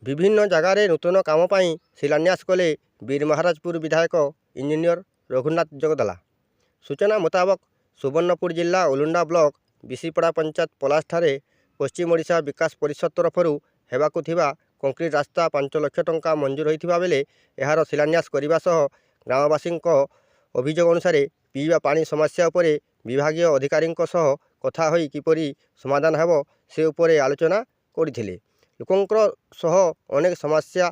विभिन्न जगार नूतन काम शिलान्यास कले बीरमहाराजपुर विधायक इंजीनियर रघुनाथ जगदला। सूचना मुताबक सुवर्णपुर जिला उलुंडा ब्लॉक बिशीपड़ा पंचायत पलासठारे पश्चिम ओडिशा विकास परिषद तरफ हेबाकु थिबा कंक्रीट रास्ता 5 लाख टंका मंजूर होइथिबा बेले एहार शिलान्यास करिबा सह ग्रामवासी अभियोग अनुसार पीवा पानी समस्या उपरे विभागीय अधिकारी कथा होई किपरि समाधान हेबो से उपरे आलोचना करथिले। लोकंकर सह अनेक समस्या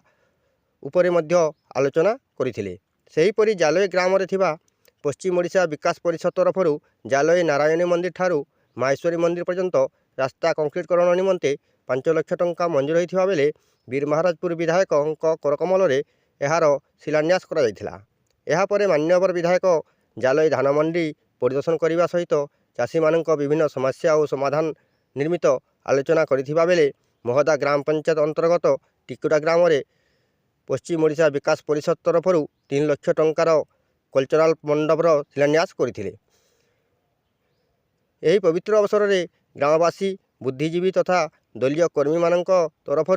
उपरे मध्य आलोचना करथिले। सेहीपरि जालोई ग्राम रे थिबा पश्चिम ओडिशा विकास परिषद तरफ जालोई नारायणी मंदिर ठारू माहेश्वरी मंदिर पर्यंत रास्ता कंक्रीटकरण निमंते 5 लाख टंका मंजूर होइथिबा बेले बीरमहाराजपुर विधायक करकमल एहार शिलान्यास करा जायथिला। एहा परे मान्यवर विधायक जालोई धान मंडी परिदर्शन करने सहित चाषी मानक विभिन्न समस्या और समाधान निर्मित आलोचना करिथिबा बेले महदा ग्राम पंचायत अंतर्गत टिकुटा ग्राम रे पश्चिम ओडिशा विकास परिषद तरफ 3 लाख टंकार कल्चराल मंडपर शिलान्यास करथिले। एही पवित्र अवसर में ग्रामवासी बुद्धिजीवी तथा दलीय कर्मी मानक तरफ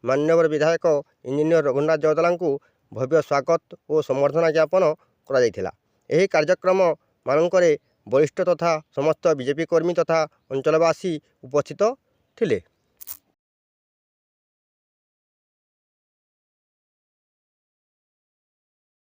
मान्यवर विधायक इंजीनियर रघुनाथ जगदला भव्य स्वागत और संबर्धना ज्ञापन करा जायथिला। एही कार्यक्रम मानकरे वरिष्ठ तथा समस्त बीजेपी कर्मी तथा अंचलवासी उपस्थित थिले।